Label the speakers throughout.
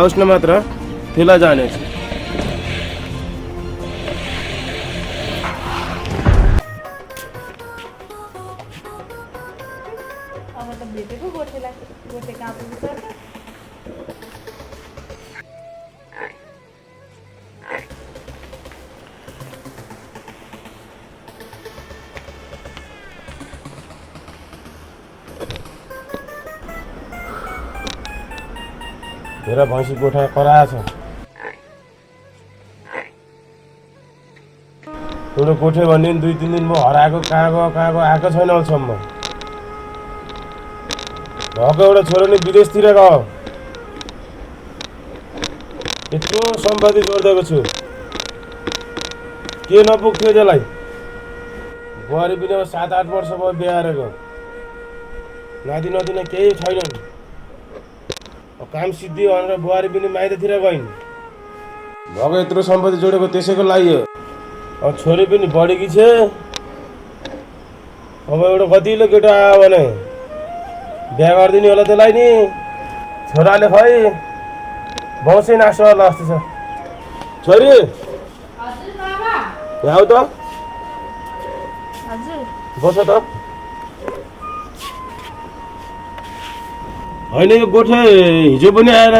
Speaker 1: हाउसमा मात्र त्यसलाई जानेछु।
Speaker 2: अब त भेटेको गोठेलाई, गोठे कहाँ पुग्छ त?
Speaker 1: मेरा भैँसी गोठा कराएछ। एउटा गोठे भन्ने 2-3 दिन भयो हराएको, कहाँ गयो आएको छैन अहिलेसम्म। भएको एउटा छोरो नि विदेशतिर गयो। यत्रो सम्पत्ति जोडिदिएको छु, के नपुग्थ्यो त्यसलाई। बुहारी पनि अब 7-8 वर्ष भयो बिहा गरेको, नाति नदिन केही छैनन्। काम सिद्धियो भनेर बुहारी पनि माइततिर गइन्। भएको यत्रो सम्पत्ति जोडेको त्यसैको लागि हो। अब छोरी पनि बढेकी छ। अब एउटा कतिलो केटा आयो भने बिहा गरिदिने होला त्यसलाई नि। छोराले खै बौसै नास्नु होला जस्तो छ। छोरी
Speaker 2: हजुर बाबा।
Speaker 1: यहाँ आऊ त।
Speaker 2: हजुर
Speaker 1: बस त। होइन यो गोठे हिजो पनि आएन,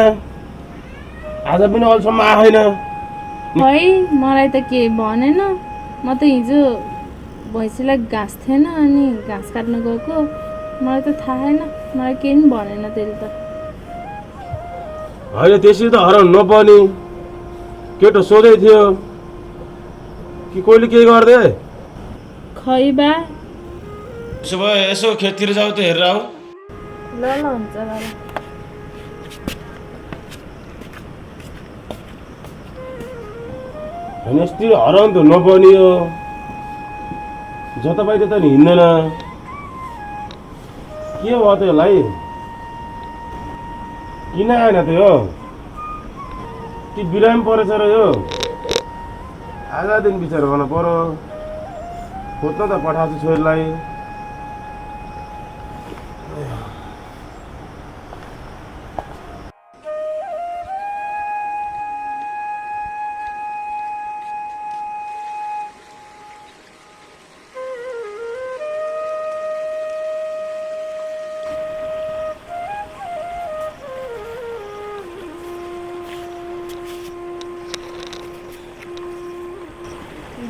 Speaker 1: आज पनि अहिलेसम्म आएन।
Speaker 2: खै मलाई त केही भनेन। म त हिजो भैँसीलाई घाँस थिएन अनि घाँस काट्न गएको, मलाई त थाहा छैन। मलाई केही पनि भनेन त्यसले त।
Speaker 1: होइन त्यसरी त हराउनु नपर्ने। केटो सोधै थियो कि कोहीले केही गर्दे।
Speaker 2: खै बा।
Speaker 1: त्यसो भए यसो खेततिर जाऊ त हेरेर आऊ।
Speaker 2: ल ल हुन्छ बाबा।
Speaker 1: होइन यस्तै हराउनु त नपर्ने हो। जतापाइ त्यता नि हिँड्दैन। के भयो त यसलाई? किन आएन त यो? कि बिरामी परेछ र यो? आधा दिन बिचार गर्नु पर्यो। खोज्न त पठाएको छु छोरीलाई।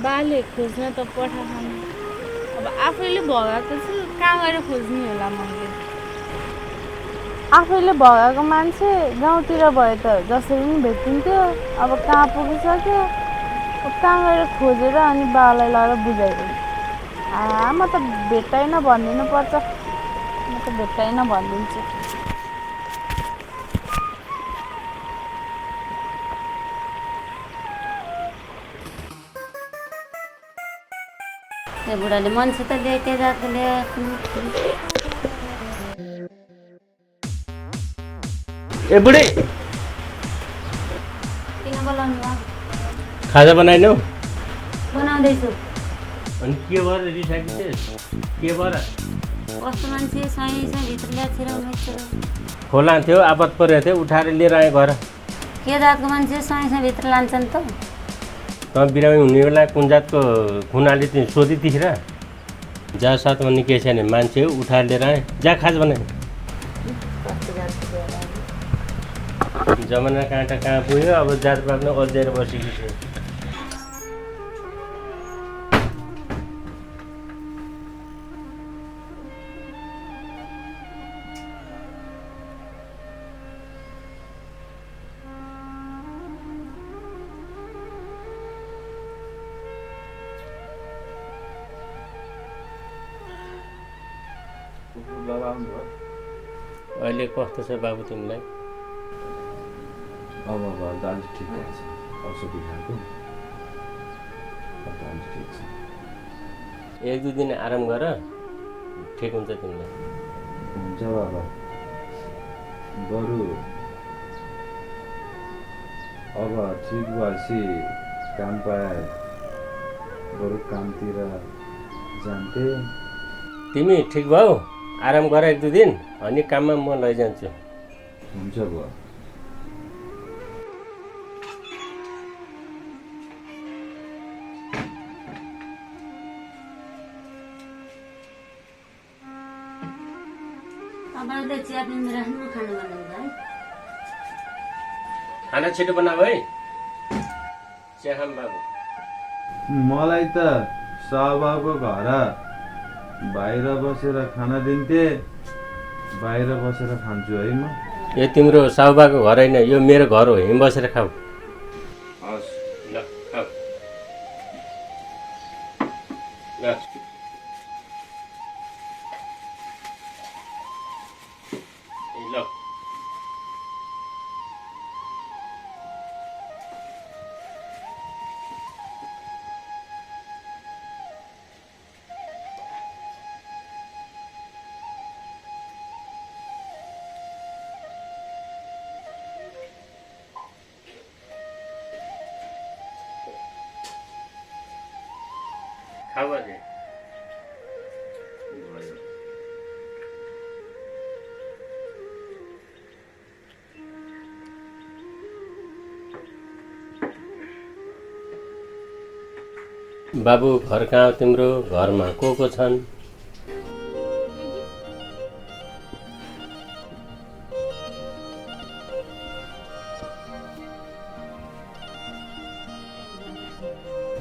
Speaker 2: बाले खोज्न त पठाउनु। अब आफैले भगाएको छु, कहाँ गएर खोज्ने होला मैले? आफैले भगाएको मान्छे गाउँतिर भए त जसरी पनि भेटिन्थ्यो। अब कहाँ पुगिसक्यो, अब कहाँ गएर खोजेर अनि बालाई लगाएर बुझाइदिउँ। म त भेट्टाइन भनिदिनु पर्छ। म त भेट्टाइन भनिदिन्छु।
Speaker 3: त्यो बुढाले मान्छे त ल्याइते जात ल्याएको।
Speaker 4: ए बुढी,
Speaker 3: किन बोलाउनु भयो?
Speaker 4: खाजा बनाएनौ?
Speaker 3: बनाउँदैछु।
Speaker 4: अनि के भएर रिसाएको थिएस्? के भएर?
Speaker 3: कस्तो मान्छे साई भित्र ल्याएर छिराउनु
Speaker 4: खोला थियो, आपत परेको थियो, उठाएर लिएर आएँ घर।
Speaker 3: के जातको मान्छे साई भित्र लान्छन् त?
Speaker 4: त बिरामी हुने बेला कुन जातको खुनाले तिमी सोधी थिइस् र? जा साथ भन्ने के छैन, मान्छे हो, उठाएर लिएर आएँ। जा खाज बनाएँ। जमाना काँटा कहाँ पुग्यो, अब जातपातमा अल्झिएर बसेको छु। अहिले कस्तो छ बाबु तिमीलाई?
Speaker 5: अब दाजु ठिक छ, औषधि खाएको ठिक छ।
Speaker 4: 1-2 दिन आराम गर, ठिक हुन्छ तिमीलाई।
Speaker 5: हुन्छ बाबा। बरु अब ठिक भएपछि काम पाए बरु कामतिर जान्थे।
Speaker 4: तिमी ठिक भयो, आराम गर 1-2 दिन, अनि काममा म लैजान्छु।
Speaker 5: हुन्छ बुवा।
Speaker 3: अब चिया पिँदै राख्नु खानु बनाउँछ है
Speaker 4: खाना छिटो बनाऊ है चिया खाऊँ बाबु
Speaker 5: मलाई त सहबाबुको घर बाहिर बसेर खाना दिन्थे बाहिर बसेर खान्छु है म
Speaker 4: यो तिम्रो साहुबाको घर होइन यो मेरो घर हो यहीँ बसेर खाऊ
Speaker 5: हस्
Speaker 4: ल खाऊ ल ल खाऊ अझै भयो बाबु घर कहाँ हो तिम्रो घरमा को छन्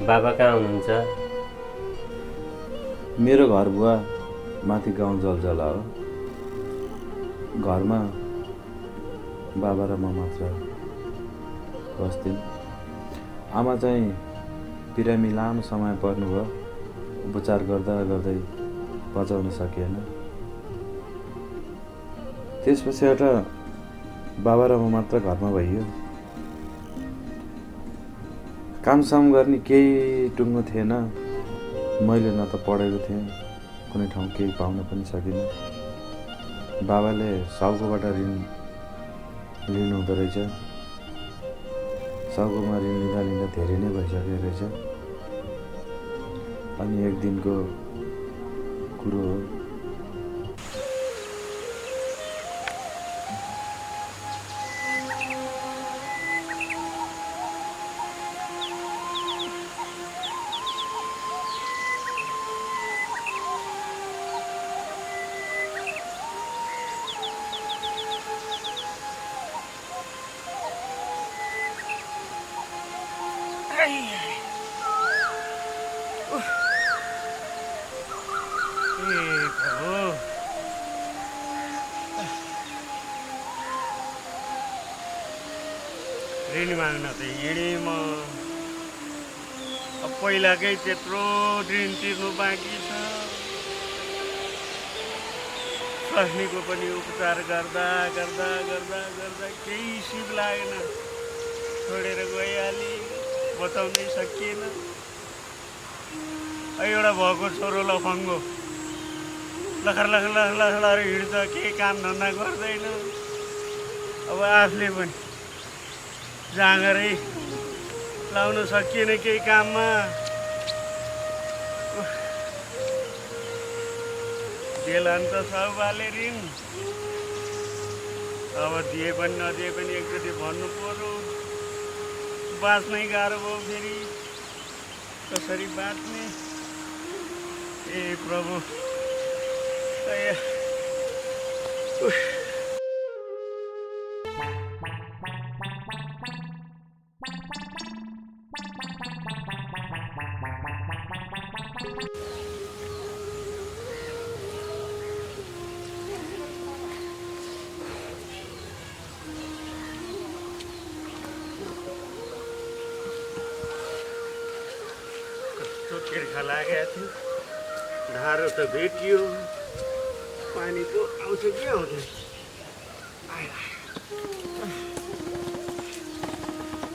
Speaker 4: बाबा कहाँ हुनुहुन्छ
Speaker 5: मेरो घर बुवा माथि गाउँ जलजला हो घरमा बाबा र म मात्र बस्थ्यौँ आमा चाहिँ बिरामी लामो समय पर्नुभयो उपचार गर्दा गर्दै बचाउन सकिएन त्यसपछिबाट बाबा र म मात्र घरमा भइयो कामसाम गर्ने केही टुङ्गो थिएन मैले न त पढेको थिएँ कुनै ठाउँ केही पाउन पनि सकिनँ बाबाले साउकोबाट ऋण लिनुहुँदो रहेछ साउकोमा ऋण लिँदा लिँदा धेरै नै भइसकेको रहेछ अनि एक दिनको कुरो हो
Speaker 1: ऋण माग्न त हिँडेँ म अब पहिलाकै त्यत्रो ऋण तिर्नु बाँकी छ स्वास्नीको पनि उपचार गर्दा गर्दा गर्दा गर्दा केही सिप लागेन छोडेर गइहालेँ बचाउनै सकिएन एउटा भएको छोरो लफङ्गो लखर लखर लखर लखर हिँड्छ केही काम धन्दा गर्दैन अब आफूले पनि जाँगरै लाउन सकिएन केही काममा देलान् त साउबाले ऋण अब दिए पनि नदिए पनि एकचोटि भन्नु पर्यो बाँच्नै गाह्रो भयो फेरि कसरी बाँच्ने ए प्रभु तिर्खा लागेको थियो ढाडो त भेटियो पानी पो आउँछ कि आउँदैन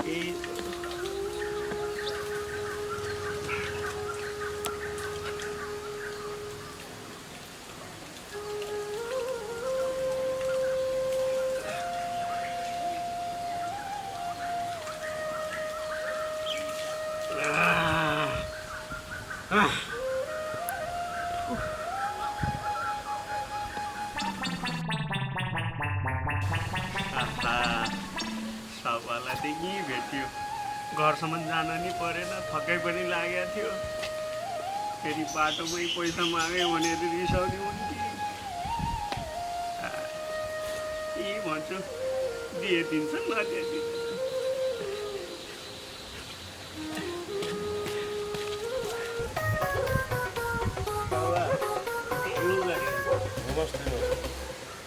Speaker 1: ए साउबालादेखि भेट्यो घरसम्म जान नि परेन थकै पनि लागेको थियो फेरि बाटोमै पैसा माग्यो भनेर रिसाउने हुन्थ्यो
Speaker 6: भन्छु दिए दिन्छ नदिए दिन्छ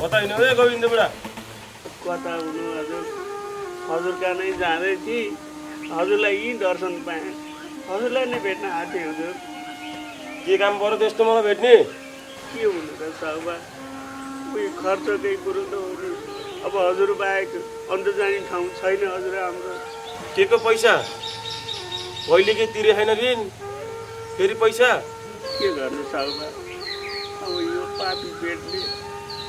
Speaker 1: कता हिँड्नु है गोविन्द बुढा?
Speaker 6: कता हुनु हजुर हजुर कहाँ नै जाँदै थिएँ हजुरलाई यहीँ दर्शन पाएँ हजुरलाई नै भेट्न आएको थिएँ हजुर
Speaker 1: के काम पऱ्यो त्यस्तो मलाई भेट्ने?
Speaker 6: के हुनु त साउबा उयो खर्चकै कुरो त हो नि अब हजुर बाहेक अन्त जाने ठाउँ छैन हजुर हाम्रो
Speaker 1: के को पैसा? पहिले के तिरे छैन ऋण फेरि पैसा?
Speaker 6: के गर्नु साउबा अब यो पापी पेटले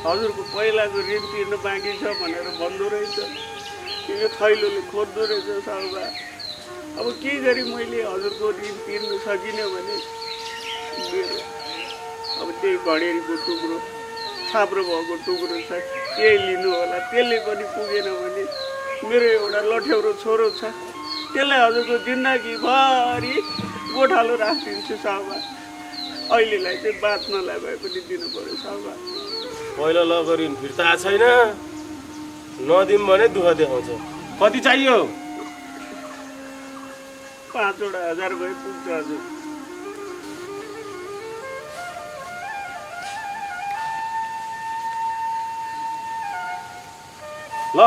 Speaker 6: हजुरको पहिलाको ऋण तिर्न बाँकी छ भनेर भन्दो रहेछ यो थैलोले खोज्दो रहेछ साउबा अब के गरी मैले हजुरको ऋण तिर्न सकिनँ भने मेरो अब त्यही घडेरीको टुक्रो छाप्रो भएको टुक्रो छ त्यही लिनु होला त्यसले पनि पुगेन भने मेरो एउटा लठ्याउरो छोरो छ त्यसलाई हजुरको जिन्दगीभरि गोठालो राखिदिन्छु साउबा अहिलेलाई चाहिँ बाँच्नलाई भए पनि दिनु पर्यो साउबा
Speaker 1: पहिला लगेको ऋण फिर्ता आएको छैन नदिउँ भने दुःख देखाउँछ। कति चाहियो?
Speaker 6: 5 वटा 1000 भए पुग्छ हजुर
Speaker 1: ल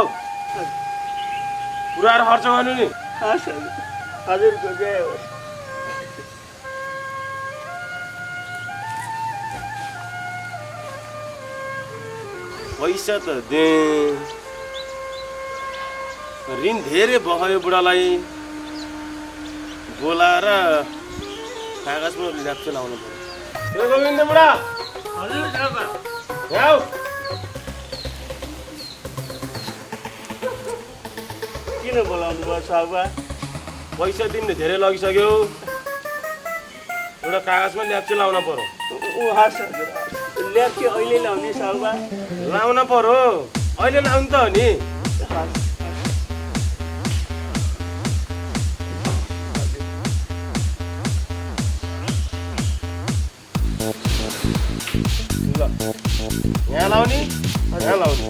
Speaker 1: पुरा खर्च गर्नु नि।
Speaker 6: हस् हजुर हजुरको जय होस्
Speaker 1: पैसा त दे ऋण धेरै भयो बुढालाई बोलाएर कागजमा ल्याप्चे लाउनु पर्यो। ए गोविन्द बुढा
Speaker 6: हजुर साउबा
Speaker 1: यहाँ आऊ।
Speaker 6: किन बोलाउनु भयो साउबा
Speaker 1: पैसा तिमीले धेरै लगिसक्यो एउटा कागजमा ल्याप्चे लाउन पर्यो।
Speaker 6: हस् हजुर ल्याप्चे अहिले लाउने साउबा
Speaker 1: लाउन पर्यो अहिले लाउनु त हो नि।
Speaker 6: हस्
Speaker 1: ल यहाँ लाउने यहाँ लाउने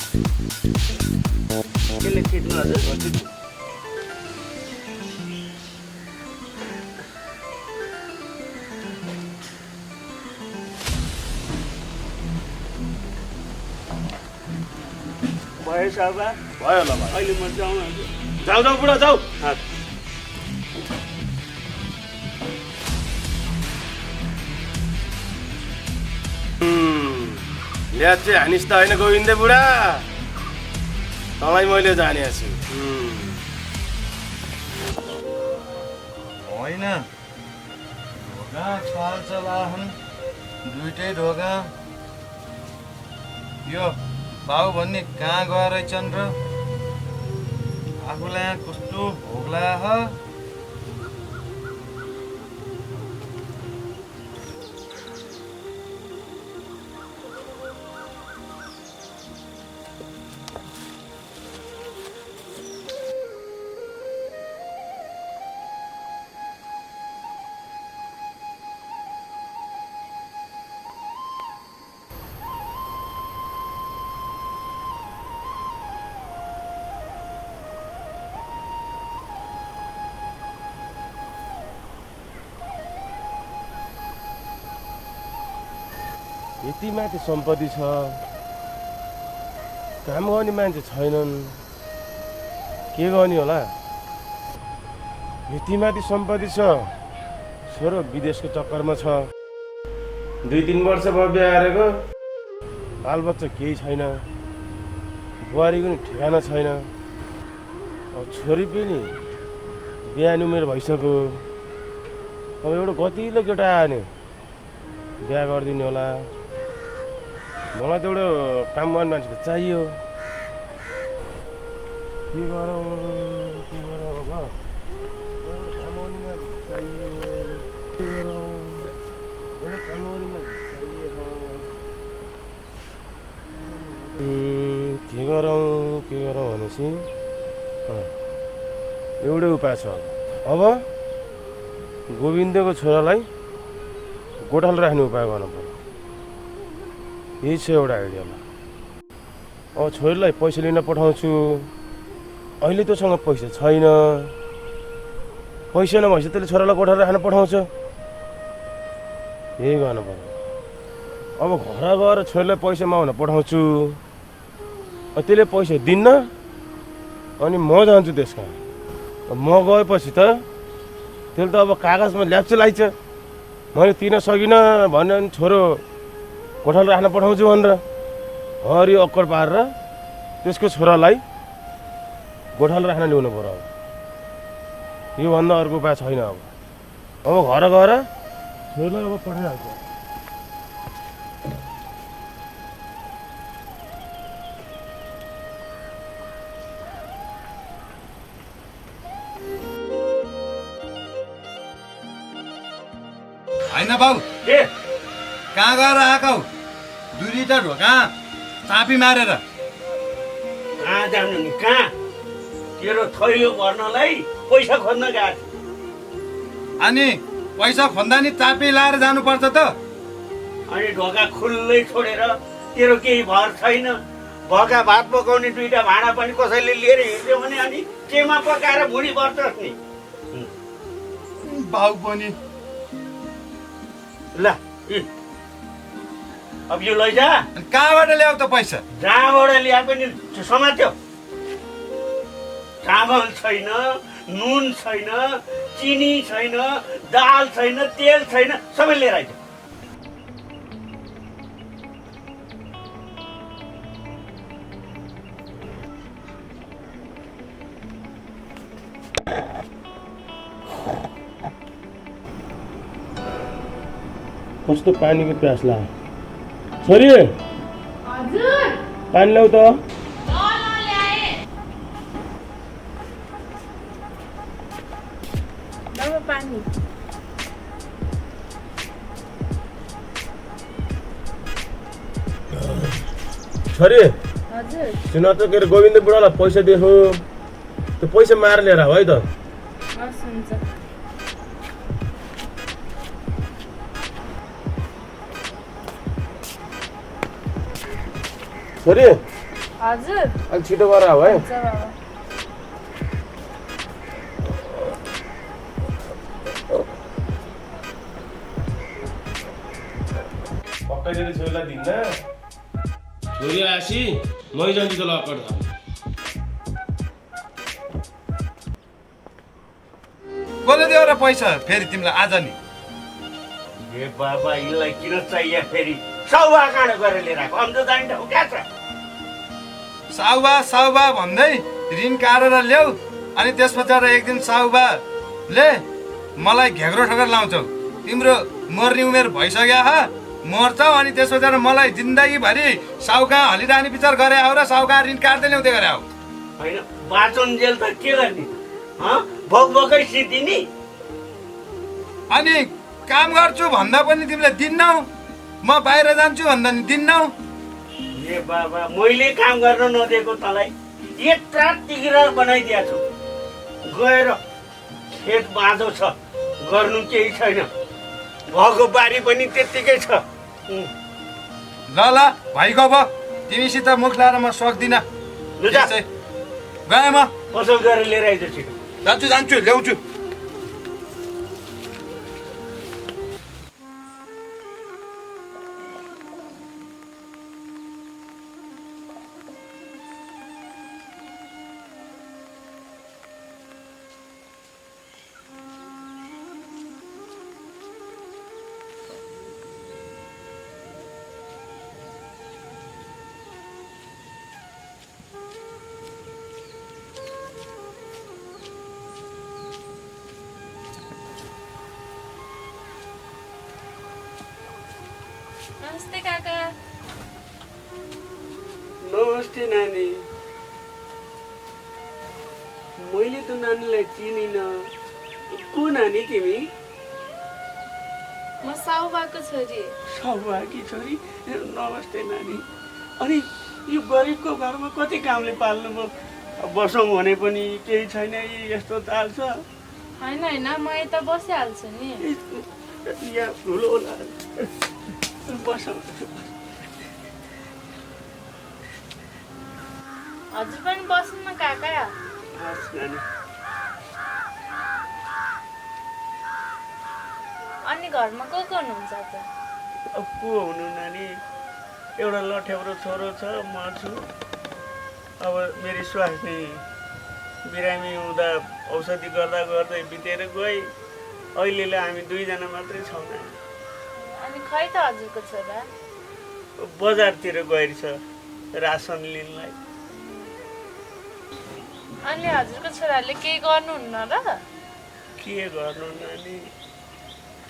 Speaker 6: त्यसले छिट्नु हजुर भयो साउबा
Speaker 1: भयो ल भाइ
Speaker 6: अहिले म जाउँ हजुर
Speaker 1: जाऊ जाऊ बुढा जाऊ।
Speaker 6: हस्
Speaker 1: ल्याप्चे हानिस् त होइन गोविन्द बुढा तँलाई मैले जानेको छु।
Speaker 5: होइन ढोका चल्छ वाहन दुइटै ढोका यो बाउ भन्ने कहाँ गएर रहेछन् र आफूलाई यहाँ कस्तो भोक लाग्यो
Speaker 1: यति माथि सम्पत्ति छ काम गर्ने मान्छे छैनन् के गर्ने होला। यति माथि सम्पत्ति छ छोरो विदेशको चक्करमा छ 2-3 वर्ष भयो बिहा गरेको बालबच्चा केही छैन बुहारीको नि ठेगाना छैन अब छोरी पनि बिहान उमेर भइसक्यो अब एउटा गतिलो केटा आयो नि बिहा गरिदिने होला। मलाई त एउटा काम गर्ने मान्छे त चाहियो के गरौँ अब काम गर्ने मान्छे चाहियो के गरौँ एउटा काम गर्ने मान्छे चाहियो के गरौँ भनेपछि एउटै उपाय छ अब गोविन्दको छोरालाई गोठालो राख्ने उपाय गर्नु पर्यो। यही छ एउटा आइडियामा अब छोरीलाई पैसा लिन पठाउँछु, अहिले तँसँग पैसा छैन, पैसा नभएपछि त्यसले छोरालाई कोठाले राख्न पठाउँछ। यही गर्नु पर्यो। अब घर गएर छोरीलाई पैसा माग्न पठाउँछु, त्यसले पैसा दिन्न, अनि म जान्छु त्यसमा। म गएपछि त त्यसले त अब कागजमा ल्याप्च लाइछ, मैले तिर्न सकिनँ भन्यो भने छोरो कोठाले राख्न पठाउँछु भनेर हरियो अक्कड पारेर त्यसको छोरालाई गोठालो राख्न ल्याउनु पर्यो। अब योभन्दा अर्को उपाय छैन। अब घर गएर छोरीलाई अब पठाइहाल्छु।
Speaker 7: होइन बाउ,
Speaker 6: के
Speaker 7: कहाँ गएर आएको? दुईटा ढोका चापी मारेर।
Speaker 6: कहाँ जानु नि, कहाँ? तेरो थैलो भर्नलाई पैसा खोज्न गएको।
Speaker 7: अनि पैसा खोज्दा नि चापी लाएर जानुपर्छ त।
Speaker 6: अनि ढोका खुल्लै छोडेर तेरो केही भर छैन। भएका भात पकाउने दुईटा भाँडा पनि कसैले लिएर हिँड्यो भने अनि केमा पकाएर भुँडी बस्छस् नि।
Speaker 7: बाउ पनि
Speaker 6: ल अब यो लैजा।
Speaker 7: अनि कहाँबाट ल्याऊ त पैसा?
Speaker 6: जहाँबाट ल्याए पनि समात्यो। चामल छैन, नुन छैन, चिनी छैन, दाल छैन, तेल छैन, सबै लिएर आइज।
Speaker 1: कस्तो पानीको प्यास लाग्यो। छोरी पानी ल्याऊ त।
Speaker 2: पानी
Speaker 1: छोरी
Speaker 2: हजुर
Speaker 1: सुन त के अरे गोविन्द बुढालाई पैसा दिएको, त्यो पैसा मार लिएर आऊ है त।
Speaker 2: हस् हुन्छ।
Speaker 1: छोरी
Speaker 2: हजुर
Speaker 1: अलिक छिटो गरेर आऊ है।
Speaker 2: हुन्छ बाबा।
Speaker 1: पक्कै छोरीलाई दिन्न। छोरी आएपछि मै जान्छु त लक्कड थाल्नु।
Speaker 7: कसले दियो र पैसा फेरि तिमीलाई आज नि?
Speaker 6: ए बाबा, यसलाई किन चाहियो फेरि? सौवा काँडो गरेर लिएर आएको, अन्त जाने ठाउँ कहाँ छ?
Speaker 7: साउबा भन्दै ऋण काटेर ल्याऊ। अनि त्यस पछाडि एक दिन साउबाले मलाई घेग्रो ठोकेर लाउँछौ। तिम्रो मर्ने उमेर भइसक्यो ह, मर्छौ। अनि त्यस पछाडि मलाई जिन्दगीभरि साउका हलिरहने विचार गरे आऊ र साउका ऋण काट्दै ल्याउँदै गरे आऊ।
Speaker 6: होइन बाँचुन्जेल त के गर्ने? भोकै सिद्धिने।
Speaker 7: अनि काम गर्छु भन्दा पनि तिमीले दिन्नौ, म बाहिर जान्छु भन्दा नि दिन्नौ।
Speaker 6: ए बाबा, मैले काम गर्न नदिएको तँलाई यत्रा तिग्रा बनाइदिएको छु। गएर खेत बाँझो छ, गर्नु केही छैन, भएको बारी पनि त्यत्तिकै छ।
Speaker 7: ल ल भइगयो भयो, तिमीसित मुख लाएर म सक्दिनँ।
Speaker 6: लु जा,
Speaker 7: गएँ म,
Speaker 6: पसल गरेर लिएर आइज छिटो।
Speaker 7: जान्छु ल्याउँछु।
Speaker 2: नमस्ते काका।
Speaker 6: नमस्ते नानी। मैले त नानीलाई चिनिनँ। को नानी तिमी?
Speaker 2: म साउबाको छोरी।
Speaker 6: सौभागी छोरी? नमस्ते नानी। अनि यो गरिबको घरमा कति कामले पाल्नुभयो? बसौँ भने पनि केही छैन, यस्तो चाल छ।
Speaker 2: होइन म यता बसिहाल्छु नि।
Speaker 6: यहाँ ठुलो होला, बसौँ।
Speaker 2: हजुर पनि बस्नु न काका।
Speaker 6: हस् नानी।
Speaker 2: अनि घरमा को हुनुहुन्छ त?
Speaker 6: अब को हुनु नानी, एउटा लठेब्रो छोरो छ, म छु। अब मेरो स्वास्नी बिरामी हुँदा औषधि गर्दा गर्दै बितेर गई। अहिले हामी दुईजना मात्रै छौँ नानी।
Speaker 2: अनि खै त हजुरको छोरा?
Speaker 6: बजारतिर गएर छ रासन लिनलाई।
Speaker 2: अनि हजुरको छोराले केही गर्नुहुन्न र?
Speaker 6: के गर्नु नानी,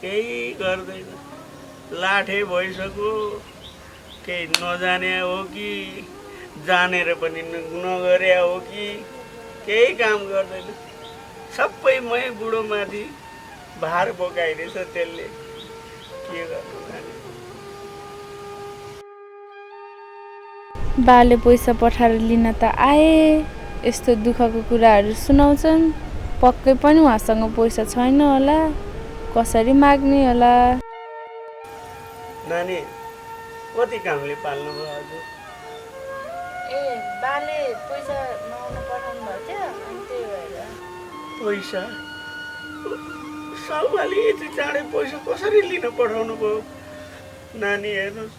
Speaker 6: केही गर्दैन। लाठे भइसक्यो, केही नजाने हो कि जानेर पनि नगरे हो कि केही काम गर्दैन। सबै मै बुढोमाथि भार बोकाइरहेछ त्यसले। के गर्नु नानी।
Speaker 2: बाले पैसा पठाएर लिन त आए, यस्तो दुःखको कुराहरू सुनाउँछन्। पक्कै पनि उहाँसँग पैसा छैन होला, कसरी माग्ने होला?
Speaker 6: नानी कति कामले पाल्नुभयो हजुर?
Speaker 2: ए बाले पैसा माग्न पठाउनु भएको थियो, अनि त्यही भएर।
Speaker 6: पैसा साउबाले यति चाँडै पैसा कसरी लिन पठाउनु भयो? नानी हेर्नुहोस्,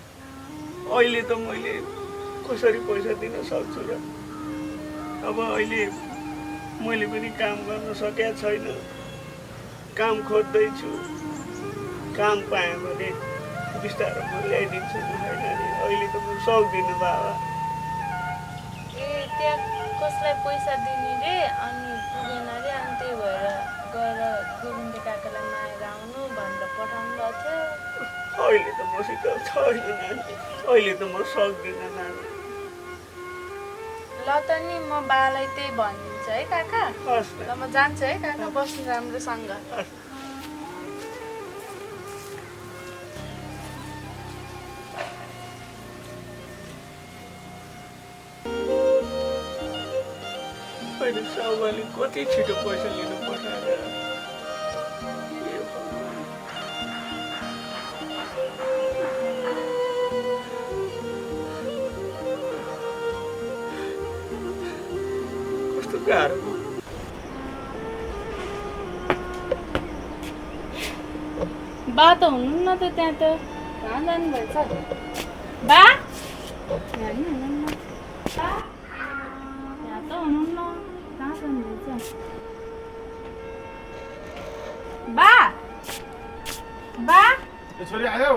Speaker 6: अहिले त मैले कसरी पैसा दिन सक्छु र? अब अहिले मैले पनि काम गर्न सकेको छैन, काम खोज्दैछु। काम पाएँ भने बिस्तारै म ल्याइदिन्छु नानी। अहिले त म सक्दिनँ बाबा।
Speaker 2: ए त्यहाँ कसलाई पैसा दिने रे, अनि पुगेन रे, अनि त्यही भएर गएर गोविन्द काकालाई मागेर आउनु भनेर पठाउनु भएको थियो।
Speaker 6: अहिले त मसित छैन नानी, अहिले त म सक्दिनँ नानी।
Speaker 2: ल त नि म बालाई त्यही भनिदिन्छु है काका।
Speaker 6: हस्
Speaker 2: ल म जान्छु है काका, बस्नु राम्रोसँग।
Speaker 6: अहिले साउबाले कति छिटो पैसा लिनु पठाएर। कस्तो गाह्रो।
Speaker 2: बा त हुनुहुन्न त त्यहाँ त, कहाँ जानुभएछ? बा यहाँ नि हुनुहुन्न। बा यहाँ त हुनुहुन्न, कहाँ जानुभएछ? बा बा
Speaker 1: छोरी आयो?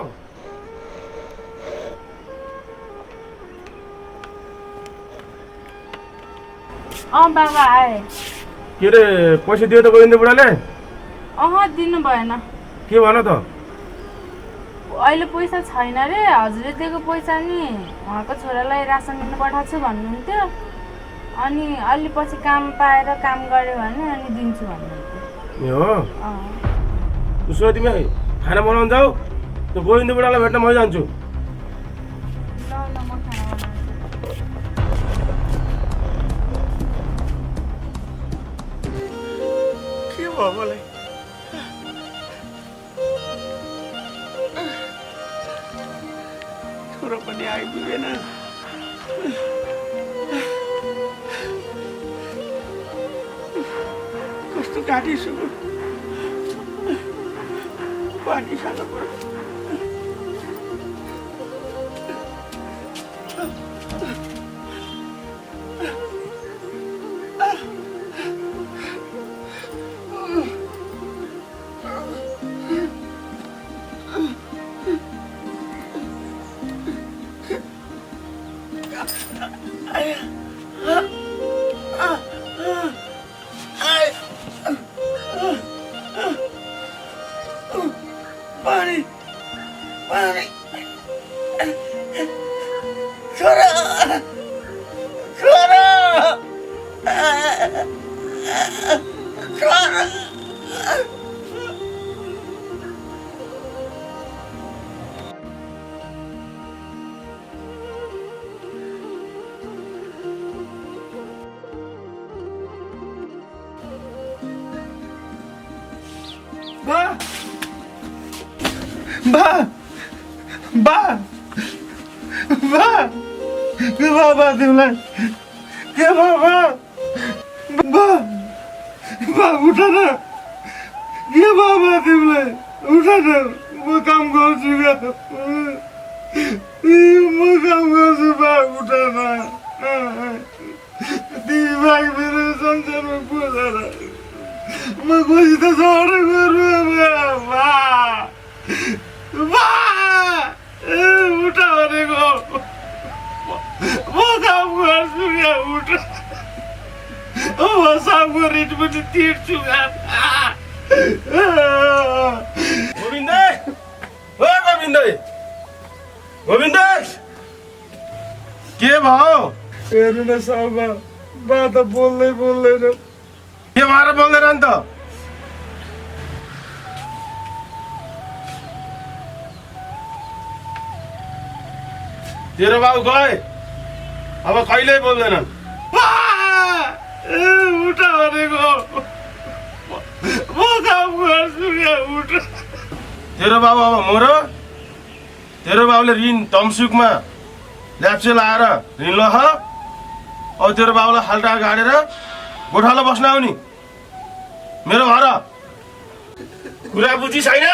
Speaker 2: बाबा आए।
Speaker 1: के अरे पैसा दियो त गोविन्द बुढाले?
Speaker 2: दिनु भएन।
Speaker 1: के भन त?
Speaker 2: अहिले पैसा छैन रे, हजुरले दिएको पैसा नि उहाँको छोरालाई रासन लिनु पठाएको छु भन्नुहुन्थ्यो। अनि अलि पछि काम पाएर काम गऱ्यो भने अनि दिन्छु भन्नुहुन्थ्यो।
Speaker 1: ए हो? उसो भए तिमी खाना बनाउनु जाऊ, त्यो गोविन्द बुढालाई भेट्न म जान्छु।
Speaker 2: ल ल म खाना बनाउँछु।
Speaker 6: के भयो मलाई? छोरो पनि आइपुगेन। कस्तो घाँटी सुरु, पानी खानु पर्यो। पानी पानी छोरा छोरा छोरा। बा बा बा बा बा बा तिमीलाई
Speaker 7: के भयो बा बा उठ न के भयो बा तिमीलाई उठ न म काम गर्छु म काम गर्छु बा उठ न तिमी बाघ मेरो संसारमा बोलेर म खोजित झगडा गर्नु बा बा उठ भनेको म काम गर्छु क्या उठ म सामको रिट पनि तिर्छु
Speaker 1: गोविन्द ओ गोविन्द गोविन्द के भयो
Speaker 7: हेर्नु न साउमा बा त बोल्दैन
Speaker 1: के भएर बोल्दैन नि त तेरो बाबु गए अब कहिल्यै बोल्दैनन्
Speaker 7: उठ भनेको म काम गर्छु क्या उठ
Speaker 1: तेरो बाबु अब मरो तेरो बाबुले ऋण तमसुकमा ल्याप्चे लाएर ऋण लख अब तेरो बाबुलाई खाल्टा गाडेर गोठालो बस्न आउने मेरो घर कुरा बुझी छैन